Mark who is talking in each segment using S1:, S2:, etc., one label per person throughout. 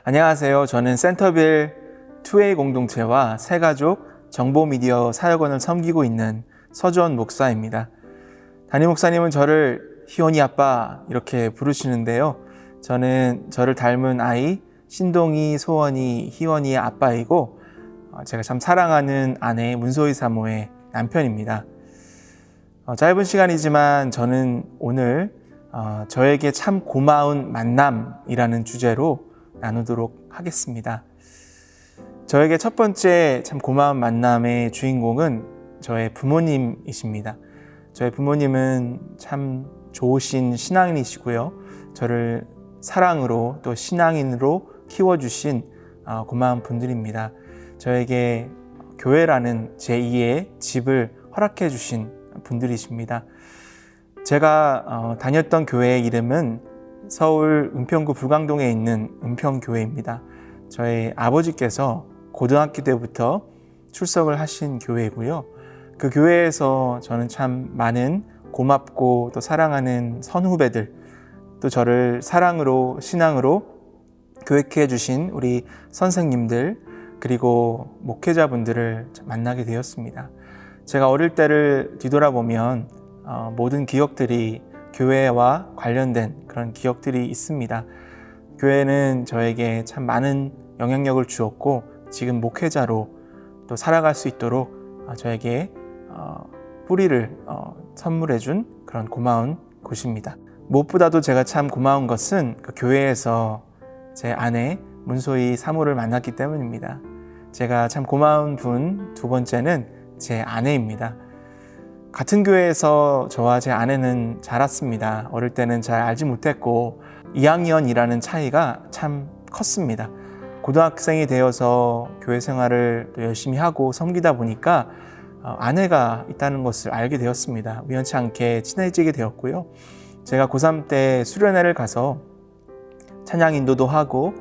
S1: 안녕하세요. 저는 센터빌 2A 공동체와 새가족 정보미디어 사역원을 섬기고 있는 서주원 목사입니다. 담임 목사님은 저를 희원이 아빠 이렇게 부르시는데요. 저는 저를 닮은 아이 신동이, 소원이, 희원이의 아빠이고 제가 참 사랑하는 아내 문소희 사모의 남편입니다. 짧은 시간이지만 저는 오늘 저에게 참 고마운 만남이라는 주제로 나누도록 하겠습니다. 저에게 첫 번째 참 고마운 만남의 주인공은 저의 부모님이십니다. 저의 부모님은 참 좋으신 신앙인이시고요. 저를 사랑으로 또 신앙인으로 키워주신 고마운 분들입니다. 저에게 교회라는 제2의 집을 허락해 주신 분들이십니다. 제가 다녔던 교회의 이름은 서울 은평구 불광동에 있는 은평교회입니다. 저희 아버지께서 고등학교 때부터 출석을 하신 교회이고요. 그 교회에서 저는 참 많은 고맙고 또 사랑하는 선후배들, 또 저를 사랑으로 신앙으로 교육해 주신 우리 선생님들, 그리고 목회자분들을 만나게 되었습니다. 제가 어릴 때를 뒤돌아보면 모든 기억들이 교회와 관련된 그런 기억들이 있습니다. 교회는 저에게 참 많은 영향력을 주었고 지금 목회자로 또 살아갈 수 있도록 저에게 뿌리를 선물해 준 그런 고마운 곳입니다. 무엇보다도 제가 참 고마운 것은 그 교회에서 제 아내 문소희 사모를 만났기 때문입니다. 제가 참 고마운 분 두 번째는 제 아내입니다. 같은 교회에서 저와 제 아내는 자랐습니다. 어릴 때는 잘 알지 못했고 2학년이라는 차이가 참 컸습니다. 고등학생이 되어서 교회 생활을 또 열심히 하고 섬기다 보니까 아내가 있다는 것을 알게 되었습니다. 우연치 않게 친해지게 되었고요. 제가 고3 때 수련회를 가서 찬양 인도도 하고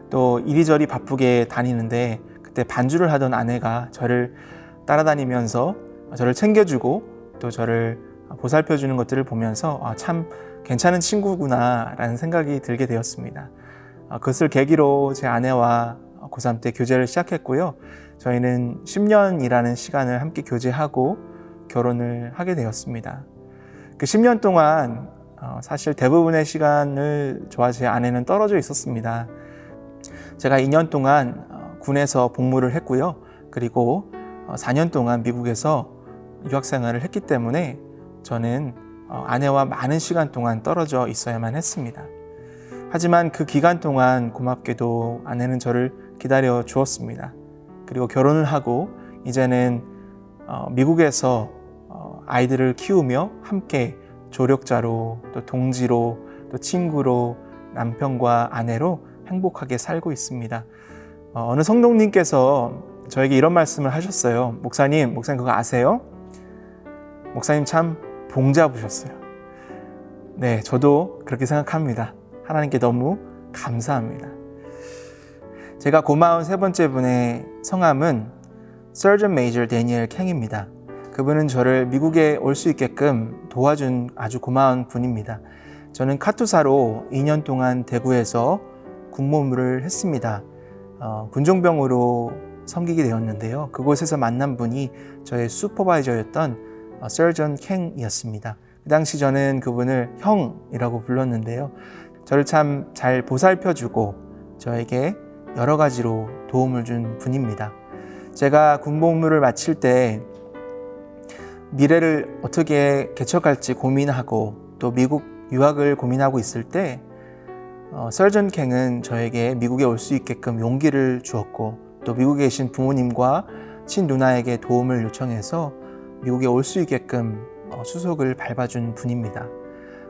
S1: 또 이리저리 바쁘게 다니는데 그때 반주를 하던 아내가 저를 따라다니면서 저를 챙겨주고 또 저를 보살펴주는 것들을 보면서 참 괜찮은 친구구나 라는 생각이 들게 되었습니다. 그것을 계기로 제 아내와 고3 때 교제를 시작했고요. 저희는 10년이라는 시간을 함께 교제하고 결혼을 하게 되었습니다. 그 10년 동안 사실 대부분의 시간을 저와 제 아내는 떨어져 있었습니다. 제가 2년 동안 군에서 복무를 했고요. 그리고 4년 동안 미국에서 유학생활을 했기 때문에 저는 아내와 많은 시간 동안 떨어져 있어야만 했습니다. 하지만 그 기간 동안 고맙게도 아내는 저를 기다려 주었습니다. 그리고 결혼을 하고 이제는 미국에서 아이들을 키우며 함께 조력자로 또 동지로 또 친구로 남편과 아내로 행복하게 살고 있습니다. 어느 성도님께서 저에게 이런 말씀을 하셨어요. 목사님 그거 아세요? 목사님 참 복 잡으셨어요. 네, 저도 그렇게 생각합니다. 하나님께 너무 감사합니다. 제가 고마운 세 번째 분의 성함은 Surgeon Major Daniel Kang입니다. 그분은 저를 미국에 올 수 있게끔 도와준 아주 고마운 분입니다. 저는 카투사로 2년 동안 대구에서 군복무를 했습니다. 군종병으로 섬기게 되었는데요. 그곳에서 만난 분이 저의 슈퍼바이저였던 Surgeon Kang이었습니다. 그 당시 저는 그분을 형이라고 불렀는데요. 저를 참 잘 보살펴주고 저에게 여러 가지로 도움을 준 분입니다. 제가 군복무를 마칠 때 미래를 어떻게 개척할지 고민하고 또 미국 유학을 고민하고 있을 때 Surgeon Kang은 저에게 미국에 올 수 있게끔 용기를 주었고 또 미국에 계신 부모님과 친누나에게 도움을 요청해서 미국에 올 수 있게끔 수속을 밟아준 분입니다.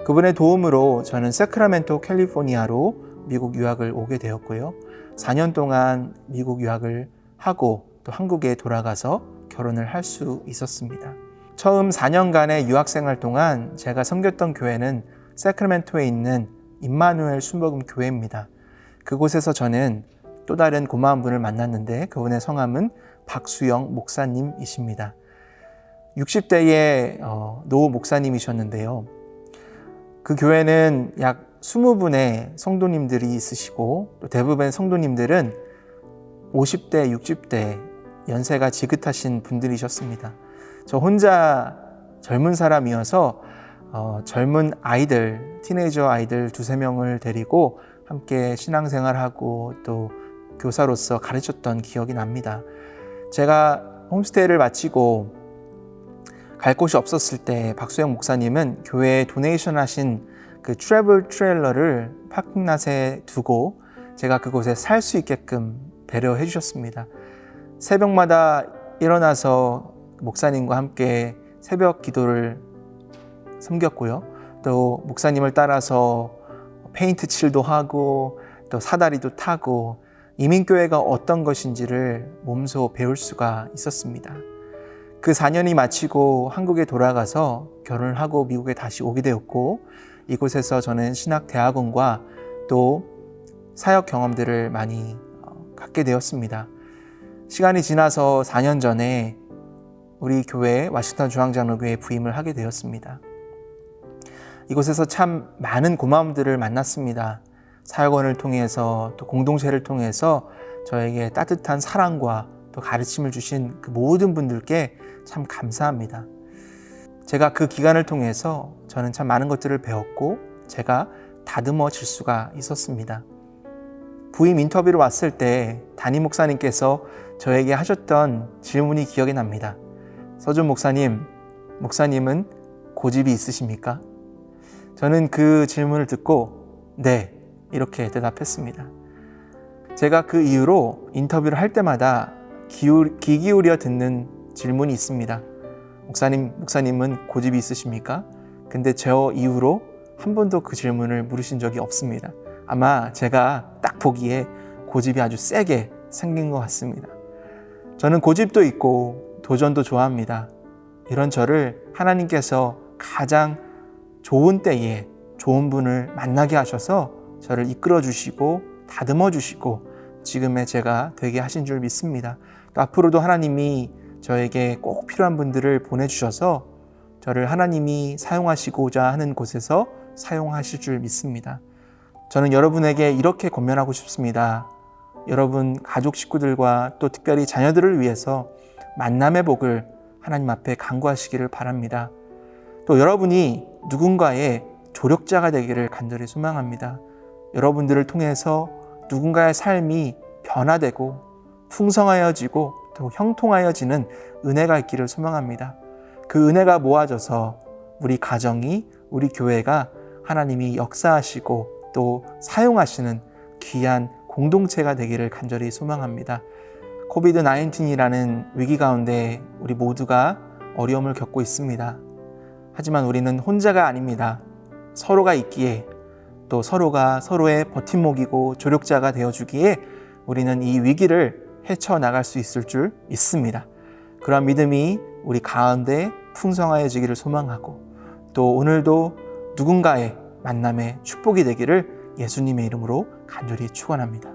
S1: 그분의 도움으로 저는 세크라멘토 캘리포니아로 미국 유학을 오게 되었고요. 4년 동안 미국 유학을 하고 또 한국에 돌아가서 결혼을 할 수 있었습니다. 처음 4년간의 유학생활 동안 제가 섬겼던 교회는 세크라멘토에 있는 임마누엘 순복음 교회입니다. 그곳에서 저는 또 다른 고마운 분을 만났는데 그분의 성함은 박수영 목사님이십니다. 60대의 노 목사님이셨는데요. 그 교회는 약 20분의 성도님들이 있으시고 또 대부분의 성도님들은 50대, 60대 연세가 지긋하신 분들이셨습니다. 저 혼자 젊은 사람이어서 젊은 아이들, 티네이저 아이들 2-3명을 데리고 함께 신앙생활하고 또 교사로서 가르쳤던 기억이 납니다. 제가 홈스테이를 마치고 갈 곳이 없었을 때 박수영 목사님은 교회에 도네이션 하신 그 트래블 트레일러를 파킹랏에 두고 제가 그곳에 살 수 있게끔 배려해 주셨습니다. 새벽마다 일어나서 목사님과 함께 새벽 기도를 섬겼고요. 또 목사님을 따라서 페인트 칠도 하고 또 사다리도 타고 이민교회가 어떤 것인지를 몸소 배울 수가 있었습니다. 그 4년이 마치고 한국에 돌아가서 결혼을 하고 미국에 다시 오게 되었고 이곳에서 저는 신학대학원과 또 사역 경험들을 많이 갖게 되었습니다. 시간이 지나서 4년 전에 우리 교회 와싱턴 중앙장로교회에 부임을 하게 되었습니다. 이곳에서 참 많은 고마움들을 만났습니다. 사역원을 통해서 또 공동체를 통해서 저에게 따뜻한 사랑과 또 가르침을 주신 그 모든 분들께 참 감사합니다. 제가 그 기간을 통해서 저는 참 많은 것들을 배웠고 제가 다듬어질 수가 있었습니다. 부임 인터뷰로 왔을 때 담임 목사님께서 저에게 하셨던 질문이 기억이 납니다. 서준 목사님, 목사님은 고집이 있으십니까? 저는 그 질문을 듣고 네, 이렇게 대답했습니다. 제가 그 이후로 인터뷰를 할 때마다 귀 기울여 듣는 질문이 있습니다. 목사님은 고집이 있으십니까? 근데 저 이후로 한 번도 그 질문을 물으신 적이 없습니다. 아마 제가 딱 보기에 고집이 아주 세게 생긴 것 같습니다. 저는 고집도 있고 도전도 좋아합니다. 이런 저를 하나님께서 가장 좋은 때에 좋은 분을 만나게 하셔서 저를 이끌어 주시고 다듬어 주시고 지금의 제가 되게 하신 줄 믿습니다. 또 앞으로도 하나님이 저에게 꼭 필요한 분들을 보내주셔서 저를 하나님이 사용하시고자 하는 곳에서 사용하실 줄 믿습니다. 저는 여러분에게 이렇게 권면하고 싶습니다. 여러분 가족 식구들과 또 특별히 자녀들을 위해서 만남의 복을 하나님 앞에 간구하시기를 바랍니다. 또 여러분이 누군가의 조력자가 되기를 간절히 소망합니다. 여러분들을 통해서 누군가의 삶이 변화되고 풍성하여지고 또 형통하여지는 은혜가 있기를 소망합니다. 그 은혜가 모아져서 우리 가정이, 우리 교회가 하나님이 역사하시고 또 사용하시는 귀한 공동체가 되기를 간절히 소망합니다. 코비드-19이라는 위기 가운데 우리 모두가 어려움을 겪고 있습니다. 하지만 우리는 혼자가 아닙니다. 서로가 있기에 또 서로가 서로의 버팀목이고 조력자가 되어주기에 우리는 이 위기를 헤쳐나갈 수 있을 줄 믿습니다. 그런 믿음이 우리 가운데 풍성하여지기를 소망하고 또 오늘도 누군가의 만남의 축복이 되기를 예수님의 이름으로 간절히 축원합니다.